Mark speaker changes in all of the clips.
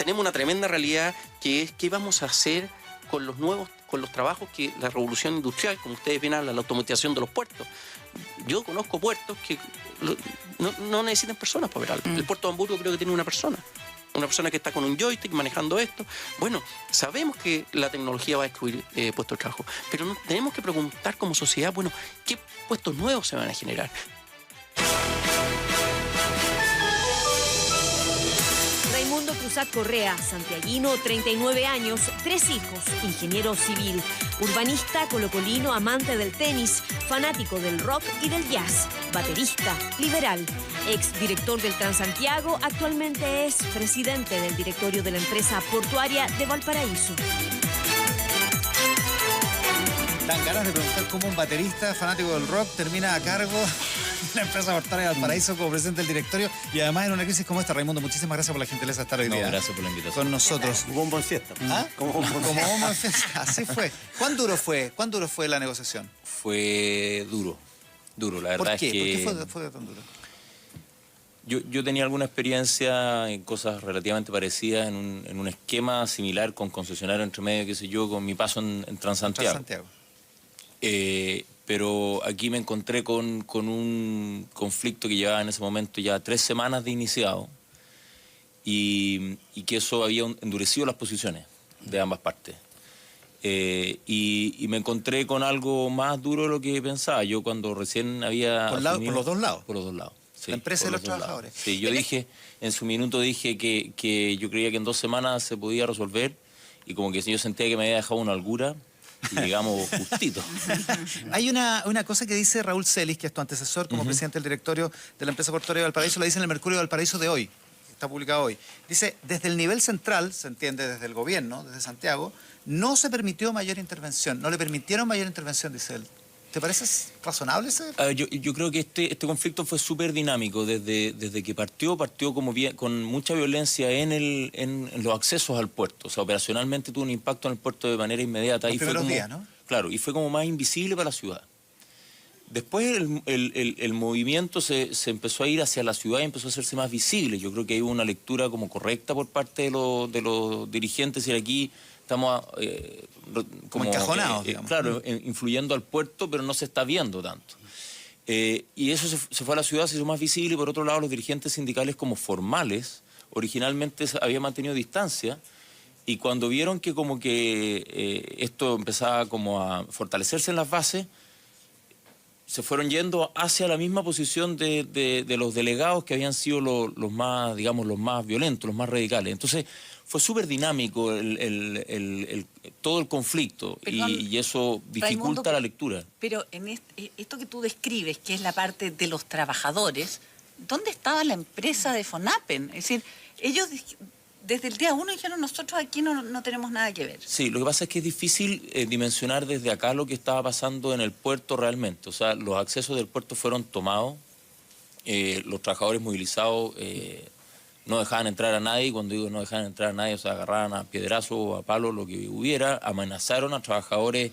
Speaker 1: tenemos una tremenda realidad que es qué vamos a hacer con los trabajos que la revolución industrial, como ustedes ven, hablan, la automatización de los puertos. Yo conozco puertos que no necesitan personas para operarlo. El puerto de Hamburgo creo que tiene una persona que está con un joystick manejando esto. Bueno, sabemos que la tecnología va a destruir puestos de trabajo, pero tenemos que preguntar como sociedad, bueno, ¿qué puestos nuevos se van a generar?
Speaker 2: Raimundo Cruzat Correa, santiaguino, 39 años, 3 hijos, ingeniero civil, urbanista colocolino, amante del tenis, fanático del rock y del jazz, baterista, liberal, exdirector del Transantiago, actualmente es presidente del directorio de la empresa portuaria de Valparaíso.
Speaker 3: Dan ganas de preguntar cómo un baterista fanático del rock termina a cargo de la empresa portuaria de Valparaíso como presidente del directorio y además en una crisis como esta. Raimundo, muchísimas gracias por la gentileza de estar hoy día.
Speaker 4: Gracias por la invitación.
Speaker 3: Con nosotros.
Speaker 5: Como un buen fiesta.
Speaker 3: ¿Ah?
Speaker 5: Como un buen
Speaker 3: Como bomba en fiesta. Así fue. ¿Cuán duro fue la negociación?
Speaker 4: Fue duro, la verdad.
Speaker 3: ¿Por qué?
Speaker 4: Es que...
Speaker 3: ¿Por qué fue tan duro?
Speaker 4: Yo tenía alguna experiencia en cosas relativamente parecidas en un esquema similar con concesionario entre medio, qué sé yo, con mi paso en Transantiago. Pero aquí me encontré con un conflicto que llevaba en ese momento ya 3 semanas de iniciado y que eso había endurecido las posiciones de ambas partes. Y me encontré con algo más duro de lo que pensaba. Yo cuando recién había...
Speaker 3: ¿Por los dos lados?
Speaker 4: Por los dos lados. Sí,
Speaker 3: la empresa y los trabajadores.
Speaker 4: Sí, yo dije, en su minuto dije que yo creía que en 2 semanas se podía resolver y como que yo sentía que me había dejado una holgura y llegamos justito.
Speaker 3: Hay una cosa que dice Raúl Celis, que es tu antecesor como presidente del directorio de la empresa portuaria de Valparaíso, lo dice en el Mercurio de Valparaíso de hoy, está publicado hoy. Dice, desde el nivel central, se entiende desde el gobierno, desde Santiago, no se permitió mayor intervención, no le permitieron mayor intervención, dice él. ¿Te parece razonable ese?
Speaker 4: Yo creo que este conflicto fue súper dinámico. Desde que partió como con mucha violencia en los accesos al puerto. O sea, operacionalmente tuvo un impacto en el puerto de manera inmediata.
Speaker 3: Los primeros días, ¿no?
Speaker 4: Claro, y fue como más invisible para la ciudad. Después el movimiento se empezó a ir hacia la ciudad y empezó a hacerse más visible. Yo creo que hay una lectura como correcta por parte de los dirigentes y aquí estamos
Speaker 3: como encajonados,
Speaker 4: claro, influyendo al puerto, pero no se está viendo tanto. Y eso se fue a la ciudad, se hizo más visible, y por otro lado los dirigentes sindicales como formales originalmente habían mantenido distancia, y cuando vieron que como que esto empezaba como a fortalecerse en las bases, se fueron yendo hacia la misma posición de los delegados que habían sido los más, digamos, los más violentos, los más radicales. Entonces fue súper dinámico todo el conflicto. Perdón, y eso dificulta Raimundo, la lectura.
Speaker 6: Pero en esto que tú describes, que es la parte de los trabajadores, ¿dónde estaba la empresa de Fonapen? Es decir, ellos desde el día 1 dijeron, nosotros aquí no tenemos nada que ver.
Speaker 4: Sí, lo que pasa es que es difícil dimensionar desde acá lo que estaba pasando en el puerto realmente. O sea, los accesos del puerto fueron tomados, los trabajadores movilizados no dejaban entrar a nadie, y cuando digo no dejaban entrar a nadie, o sea, agarraban a piedrazos o a palos, lo que hubiera, amenazaron a trabajadores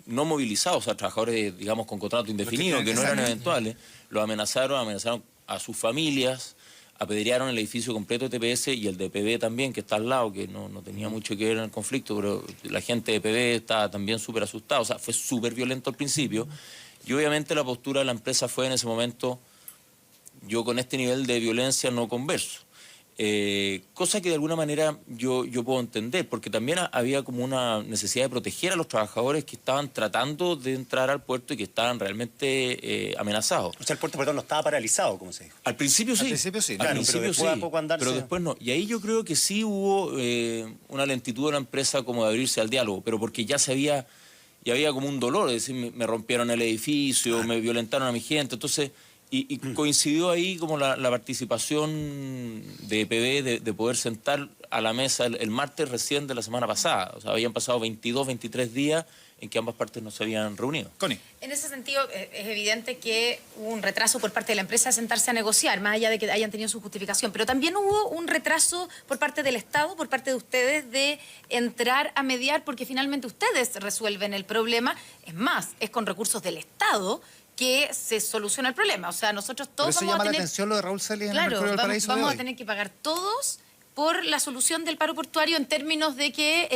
Speaker 4: no movilizados, a trabajadores, digamos, con contrato indefinido, que no eran eventuales, los amenazaron a sus familias, apedrearon el edificio completo de TPS y el de PB también, que está al lado, que no tenía mucho que ver en el conflicto, pero la gente de PB estaba también súper asustada, o sea, fue súper violento al principio, y obviamente la postura de la empresa fue en ese momento, yo con este nivel de violencia no converso. Cosa que de alguna manera yo puedo entender, porque también había como una necesidad de proteger a los trabajadores que estaban tratando de entrar al puerto y que estaban realmente amenazados.
Speaker 5: O sea, el puerto, perdón, no estaba paralizado, como se dijo.
Speaker 4: Al principio sí.
Speaker 5: Al principio sí,
Speaker 4: claro,
Speaker 5: pero después
Speaker 4: sí,
Speaker 5: a poco andarse...
Speaker 4: pero después no. Y ahí yo creo que sí hubo una lentitud de la empresa como de abrirse al diálogo, pero porque ya había como un dolor, es decir, me rompieron el edificio, me violentaron a mi gente, entonces... Y coincidió ahí como la participación de EPB de poder sentar a la mesa el martes recién de la semana pasada. O sea, habían pasado 22, 23 días en que ambas partes no se habían reunido.
Speaker 3: Connie.
Speaker 7: En ese sentido, es evidente que hubo un retraso por parte de la empresa de sentarse a negociar, más allá de que hayan tenido su justificación. Pero también hubo un retraso por parte del Estado, por parte de ustedes, de entrar a mediar, porque finalmente ustedes resuelven el problema. Es más, es con recursos del Estado que se soluciona el problema. O sea, nosotros todos
Speaker 3: vamos a tener... Por eso llama la atención lo de Raúl Celis en el Mercurio del Paraíso
Speaker 7: vamos a tener que pagar todos por la solución del paro portuario en términos de que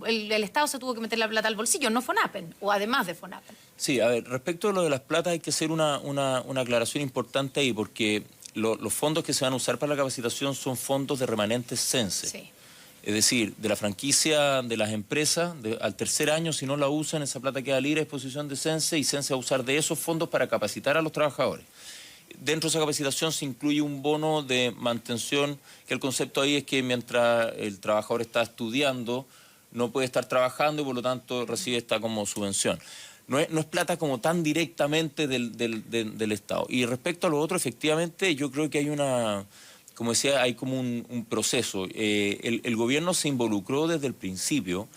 Speaker 7: el Estado se tuvo que meter la plata al bolsillo, no FONAPEN, o además de FONAPEN.
Speaker 4: Sí, a ver, respecto a lo de las platas hay que hacer una aclaración importante ahí, porque los fondos que se van a usar para la capacitación son fondos de remanentes CENSE.
Speaker 7: Sí.
Speaker 4: Es decir, de la franquicia de las empresas, al tercer año, si no la usan, esa plata queda libre a disposición de CENSE y CENSE va a usar de esos fondos para capacitar a los trabajadores. Dentro de esa capacitación se incluye un bono de mantención, que el concepto ahí es que mientras el trabajador está estudiando, no puede estar trabajando y por lo tanto recibe esta como subvención. No es plata como tan directamente del Estado. Y respecto a lo otro, efectivamente, yo creo que hay como decía, hay como un proceso. El gobierno se involucró desde el principio.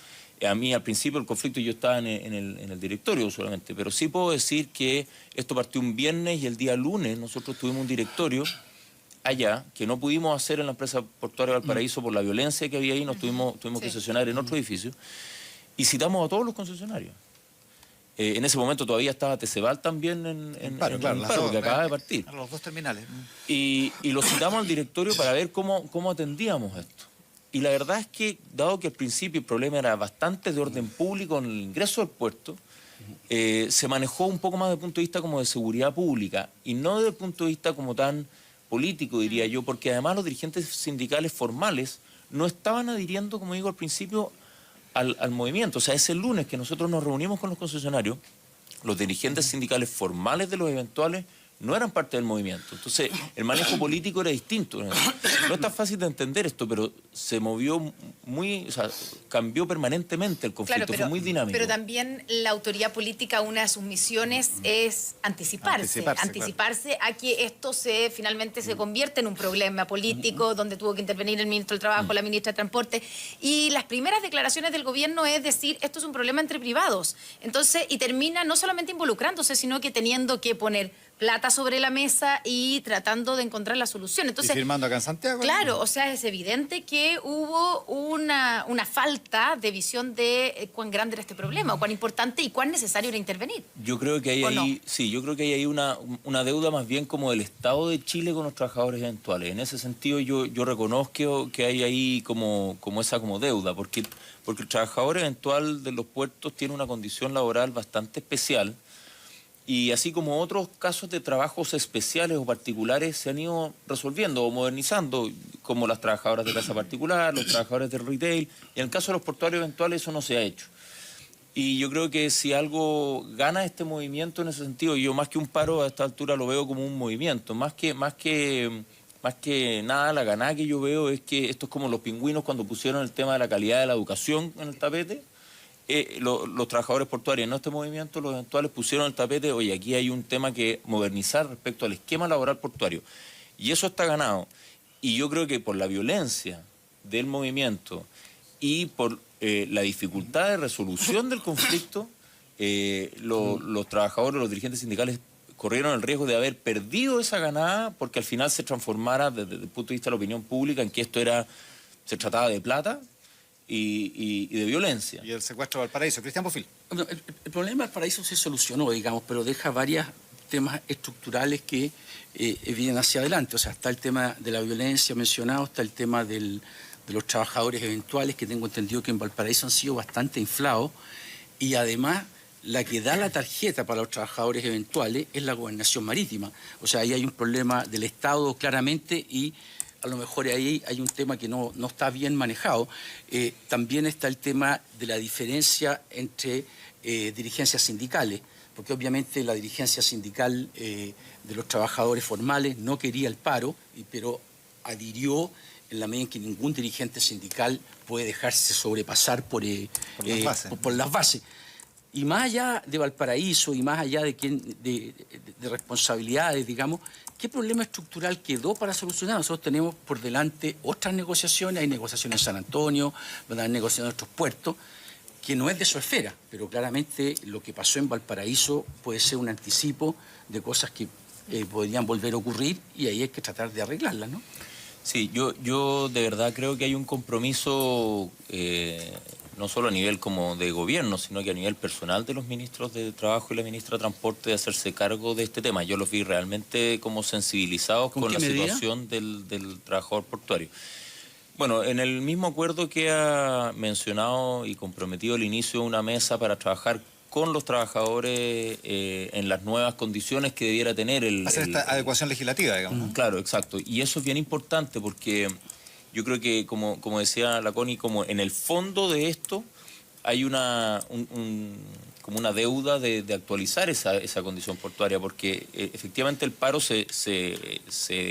Speaker 4: A mí al principio del conflicto yo estaba en el directorio solamente, pero sí puedo decir que esto partió un viernes y el día lunes nosotros tuvimos un directorio allá que no pudimos hacer en la empresa portuaria de Valparaíso por la violencia que había ahí, tuvimos que sesionar en otro edificio y citamos a todos los concesionarios. En ese momento todavía estaba Teceval también en paro, que acaba de partir.
Speaker 3: A los dos terminales.
Speaker 4: Y lo citamos al directorio para ver cómo atendíamos esto. Y la verdad es que, dado que al principio el problema era bastante de orden público en el ingreso al puerto, se manejó un poco más desde el punto de vista como de seguridad pública y no desde el punto de vista como tan político, diría yo, porque además los dirigentes sindicales formales no estaban adhiriendo, como digo al principio, al movimiento. O sea, ese lunes que nosotros nos reunimos con los concesionarios, los dirigentes sindicales formales de los eventuales no eran parte del movimiento. Entonces, el manejo político era distinto. No es tan fácil de entender esto, pero se movió cambió permanentemente el conflicto,
Speaker 7: claro,
Speaker 4: fue muy dinámico.
Speaker 7: Pero también la autoridad política, una de sus misiones es anticiparse a que esto finalmente se convierta en un problema político, donde tuvo que intervenir el ministro del Trabajo, la ministra de Transporte, y las primeras declaraciones del gobierno es decir, esto es un problema entre privados. Entonces, y termina no solamente involucrándose, sino que teniendo que poner plata sobre la mesa y tratando de encontrar la solución. Entonces,
Speaker 3: y firmando acá en Santiago.
Speaker 7: Claro, o sea, es evidente que hubo una falta de visión de cuán grande era este problema, o cuán importante y cuán necesario era intervenir.
Speaker 4: Yo creo que hay ahí,
Speaker 7: no?
Speaker 4: sí, yo creo que hay ahí una deuda más bien como del Estado de Chile con los trabajadores eventuales. En ese sentido yo reconozco que hay ahí como esa deuda, porque el trabajador eventual de los puertos tiene una condición laboral bastante especial. Y así como otros casos de trabajos especiales o particulares se han ido resolviendo o modernizando, como las trabajadoras de casa particular, los trabajadores del retail, y en el caso de los portuarios eventuales eso no se ha hecho. Y yo creo que si algo gana este movimiento en ese sentido, yo más que un paro a esta altura lo veo como un movimiento, más que nada la ganada que yo veo es que esto es como los pingüinos cuando pusieron el tema de la calidad de la educación en el tapete. Los trabajadores portuarios en este movimiento, los eventuales, pusieron el tapete, oye, aquí hay un tema que modernizar respecto al esquema laboral portuario. Y eso está ganado. Y yo creo que por la violencia del movimiento y por la dificultad de resolución del conflicto, los trabajadores, los dirigentes sindicales corrieron el riesgo de haber perdido esa ganada porque al final se transformara desde el punto de vista de la opinión pública en que se trataba de plata y de violencia.
Speaker 3: Y el secuestro de Valparaíso. Cristian Bofill.
Speaker 1: El problema de Valparaíso se solucionó, digamos, pero deja varios temas estructurales que vienen hacia adelante. O sea, está el tema de la violencia mencionado, está el tema de los trabajadores eventuales, que tengo entendido que en Valparaíso han sido bastante inflados, y además la que da la tarjeta para los trabajadores eventuales es la gobernación marítima. O sea, ahí hay un problema del Estado claramente y a lo mejor ahí hay un tema que no está bien manejado. También está el tema de la diferencia entre dirigencias sindicales, porque obviamente la dirigencia sindical de los trabajadores formales no quería el paro, pero adhirió en la medida en que ningún dirigente sindical puede dejarse sobrepasar por las bases. Y más allá de Valparaíso y más allá de responsabilidades, digamos, ¿qué problema estructural quedó para solucionar? Nosotros tenemos por delante otras negociaciones, hay negociaciones en San Antonio, hay negociaciones en otros puertos, que no es de su esfera, pero claramente lo que pasó en Valparaíso puede ser un anticipo de cosas que podrían volver a ocurrir y ahí hay que tratar de arreglarlas, ¿no?
Speaker 4: Sí, yo de verdad creo que hay un compromiso no solo a nivel como de gobierno, sino que a nivel personal de los ministros de Trabajo y la ministra de Transporte de hacerse cargo de este tema. Yo los vi realmente como sensibilizados con la situación del trabajador portuario. Bueno, en el mismo acuerdo que ha mencionado y comprometido el inicio de una mesa para trabajar con los trabajadores en las nuevas condiciones que debiera tener
Speaker 3: Hacer esta adecuación legislativa, digamos, ¿no?
Speaker 4: Claro, exacto. Y eso es bien importante porque yo creo que, como decía la Connie, como en el fondo de esto hay como una deuda de actualizar esa condición portuaria, porque efectivamente el paro se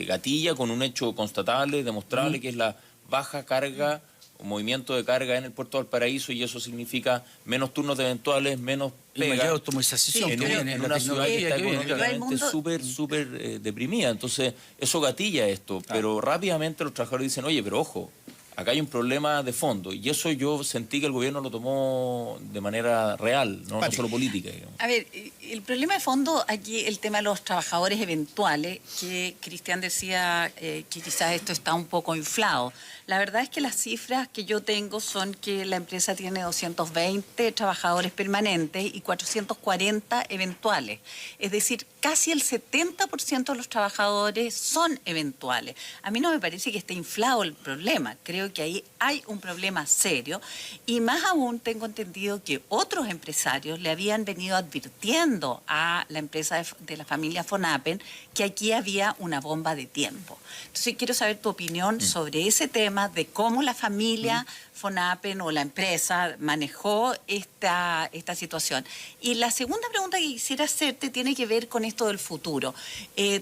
Speaker 4: gatilla con un hecho constatable, demostrable, que es la baja carga o movimiento de carga en el puerto de Valparaíso, y eso significa menos turnos de eventuales, menos
Speaker 8: Y mayor
Speaker 4: pega.
Speaker 8: automatización
Speaker 4: En
Speaker 8: también en la
Speaker 4: una ciudad que
Speaker 8: tecnología
Speaker 4: está
Speaker 8: que viene, claro.
Speaker 4: económicamente súper deprimida. Entonces, eso gatilla esto. Pero rápidamente los trabajadores dicen, oye, pero ojo, acá hay un problema de fondo. Y eso yo sentí que el gobierno lo tomó de manera real, no solo política, digamos.
Speaker 6: A ver, el problema de fondo aquí, el tema de los trabajadores eventuales, que Cristian decía que quizás esto está un poco inflado. La verdad es que las cifras que yo tengo son que la empresa tiene 220 trabajadores permanentes y 440 eventuales. Es decir, casi el 70% de los trabajadores son eventuales. A mí no me parece que esté inflado el problema. Creo que ahí hay un problema serio, y más aún tengo entendido que otros empresarios le habían venido advirtiendo a la empresa de la familia Fonapen que aquí había una bomba de tiempo. Entonces quiero saber tu opinión sobre ese tema, de cómo la familia Fonapen o la empresa manejó esta situación. Y la segunda pregunta que quisiera hacerte tiene que ver con esto del futuro.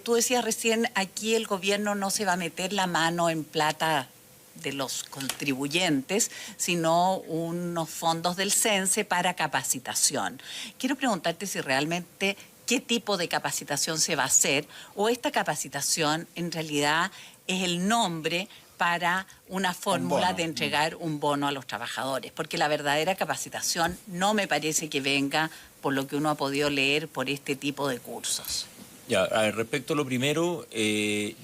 Speaker 6: Tú decías recién, aquí el gobierno no se va a meter la mano en plata de los contribuyentes, sino unos fondos del CENSE para capacitación. Quiero preguntarte si realmente qué tipo de capacitación se va a hacer, o esta capacitación en realidad es el nombre para una fórmula de entregar un bono a los trabajadores, porque la verdadera capacitación no me parece que venga, por lo que uno ha podido leer, por este tipo de cursos.
Speaker 4: Ya, a ver, respecto a lo primero,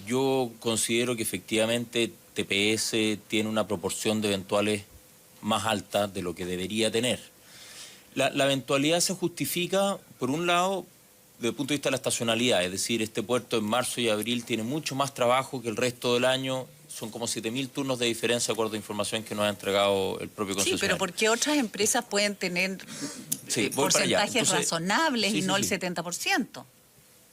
Speaker 4: yo considero que efectivamente TPS tiene una proporción de eventuales más alta de lo que debería tener. La eventualidad se justifica, por un lado, desde el punto de vista de la estacionalidad, es decir, este puerto en marzo y abril tiene mucho más trabajo que el resto del año. Son como 7.000 turnos de diferencia, de acuerdo a información que nos ha entregado el propio concesionario.
Speaker 6: Sí, pero ¿por qué otras empresas pueden tener porcentajes razonables y no el 70%?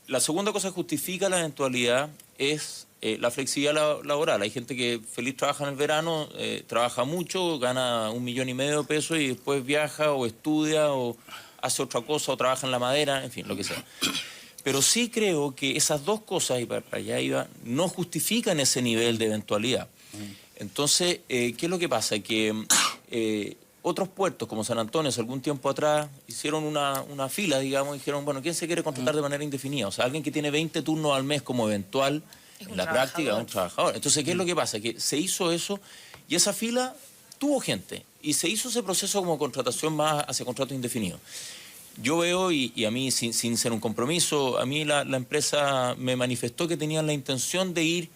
Speaker 4: La segunda cosa que justifica la eventualidad es la flexibilidad laboral. Hay gente que feliz trabaja en el verano, trabaja mucho, gana 1,5 millones de pesos y después viaja o estudia o hace otra cosa o trabaja en la madera, en fin, lo que sea. Pero sí creo que esas dos cosas, y para allá iba, no justifican ese nivel de eventualidad. Entonces, ¿qué es lo que pasa? Que otros puertos, como San Antonio, hace algún tiempo atrás, hicieron una fila, digamos, y dijeron, bueno, ¿quién se quiere contratar de manera indefinida? O sea, alguien que tiene 20 turnos al mes como eventual, en la práctica es un trabajador. Entonces, ¿qué es lo que pasa? Que se hizo eso y esa fila tuvo gente. Y se hizo ese proceso como contratación más hacia contratos indefinidos. Yo veo, y a mí, sin ser un compromiso, a mí la empresa me manifestó que tenían la intención de ir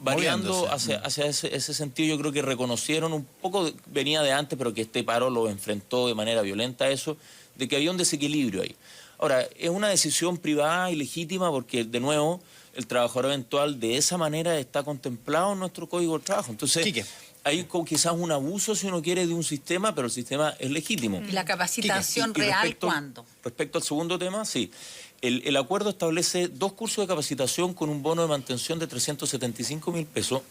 Speaker 4: variando hacia ese sentido. Yo creo que reconocieron un poco, venía de antes, pero que este paro lo enfrentó de manera violenta a eso, de que había un desequilibrio ahí. Ahora, es una decisión privada y legítima porque, de nuevo, el trabajador eventual de esa manera está contemplado en nuestro Código de Trabajo. Entonces, hay quizás un abuso, si uno quiere, de un sistema, pero el sistema es legítimo.
Speaker 6: ¿Y la capacitación real cuándo?
Speaker 4: Respecto al segundo tema, sí. El acuerdo establece 2 cursos de capacitación con un bono de mantención de 375.000 pesos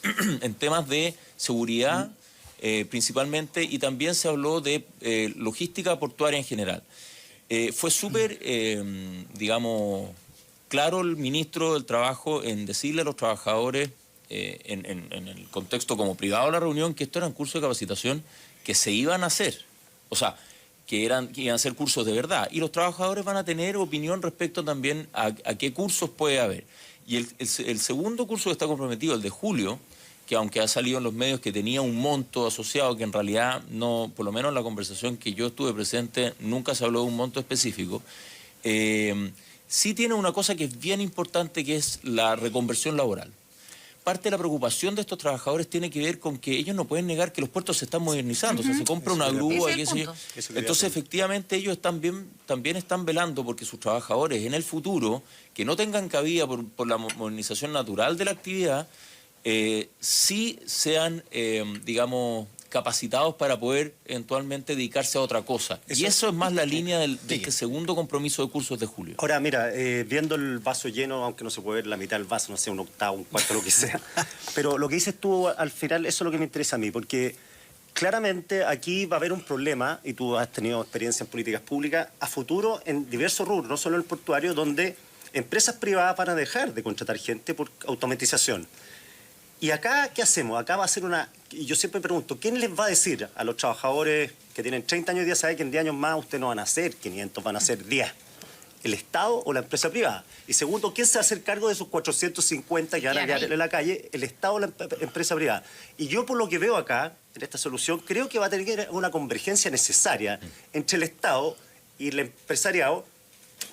Speaker 4: en temas de seguridad, principalmente, y también se habló de logística portuaria en general. Fue súper, digamos, claro el ministro del Trabajo en decirle a los trabajadores, en el contexto como privado de la reunión, que estos eran cursos de capacitación que se iban a hacer. O sea, que iban a ser cursos de verdad. Y los trabajadores van a tener opinión respecto también a qué cursos puede haber. Y el segundo curso que está comprometido, el de julio, que aunque ha salido en los medios que tenía un monto asociado, que en realidad no, por lo menos en la conversación que yo estuve presente, nunca se habló de un monto específico, sí tiene una cosa que es bien importante, que es la reconversión laboral. Parte de la preocupación de estos trabajadores tiene que ver con que ellos no pueden negar que los puertos se están modernizando. O sea, se compra una grúa, qué sé yo. Entonces, efectivamente, ellos también están velando porque sus trabajadores en el futuro, que no tengan cabida por la modernización natural de la actividad, sí sean, digamos, capacitados para poder eventualmente dedicarse a otra cosa. Y eso es más la línea de este segundo compromiso de cursos de julio.
Speaker 5: Ahora, mira, viendo el vaso lleno, aunque no se puede ver la mitad del vaso, no sé, un octavo, un cuarto, lo que sea, pero lo que dices tú al final, eso es lo que me interesa a mí, porque claramente aquí va a haber un problema, y tú has tenido experiencia en políticas públicas, a futuro en diversos rubros, no solo en el portuario, donde empresas privadas van a dejar de contratar gente por automatización. Y acá, ¿qué hacemos? Acá va a ser una... Y yo siempre pregunto, ¿quién les va a decir a los trabajadores que tienen 30 años de día, sabe que en 10 años más ustedes no van a ser 500, van a ser 10? ¿El Estado o la empresa privada? Y segundo, ¿quién se va a hacer cargo de esos 450 que van a quedar en la calle? ¿El Estado o la empresa privada? Y yo, por lo que veo acá, en esta solución, creo que va a tener que haber una convergencia necesaria entre el Estado y el empresariado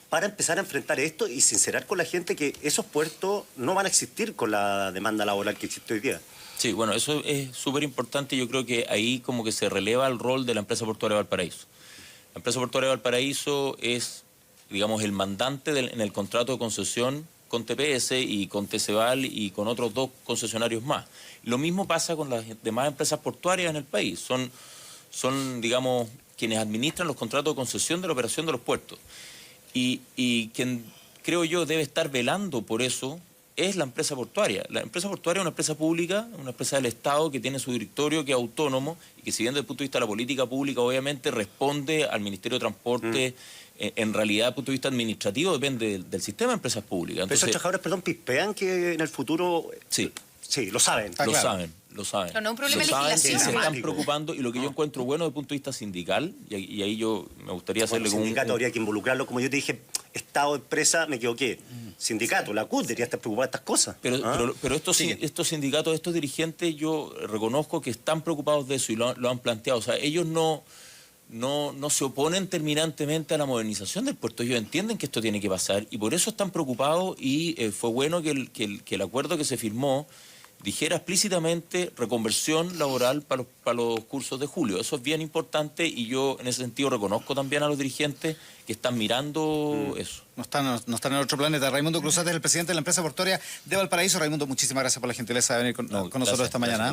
Speaker 5: para empezar a enfrentar esto y sincerar con la gente que esos puertos no van a existir con la demanda laboral que existe hoy día.
Speaker 4: Sí, bueno, eso es súper importante. Yo creo que ahí como que se releva el rol de la empresa portuaria de Valparaíso. La empresa portuaria de Valparaíso es, digamos, el mandante en el contrato de concesión con TPS y con TCVAL y con otros 2 concesionarios más. Lo mismo pasa con las demás empresas portuarias en el país. Son, digamos, quienes administran los contratos de concesión de la operación de los puertos. Y quien, creo yo, debe estar velando por eso es la empresa portuaria. La empresa portuaria es una empresa pública, una empresa del Estado que tiene su directorio, que es autónomo y que, si bien desde el punto de vista de la política pública, obviamente responde al Ministerio de Transporte, en realidad, desde el punto de vista administrativo, depende del sistema de empresas públicas.
Speaker 5: Entonces, pero esos trabajadores, perdón, pispean que en el futuro...
Speaker 4: Sí.
Speaker 5: Sí, lo saben.
Speaker 4: Lo saben.
Speaker 7: No, no es un problema de
Speaker 4: Lo saben,
Speaker 7: legislación.
Speaker 4: se están preocupando, y lo que yo encuentro bueno desde el punto de vista sindical, y ahí yo me gustaría hacerle
Speaker 5: Bueno,
Speaker 4: como
Speaker 5: sindicato habría que involucrarlo, como yo te dije, Estado, empresa, me equivoqué. Sindicato, la CUT debería estar preocupada de estas cosas.
Speaker 4: Pero estos sindicatos, estos dirigentes, yo reconozco que están preocupados de eso y lo han planteado. O sea, ellos no se oponen terminantemente a la modernización del puerto. Ellos entienden que esto tiene que pasar y por eso están preocupados, y fue bueno que el acuerdo que se firmó dijera explícitamente reconversión laboral para los cursos de julio. Eso es bien importante y yo en ese sentido reconozco también a los dirigentes que están mirando eso.
Speaker 3: No están en otro planeta. Raimundo Cruzat es el presidente de la empresa portuaria de Valparaíso. Raimundo, muchísimas gracias por la gentileza de venir con nosotros esta mañana.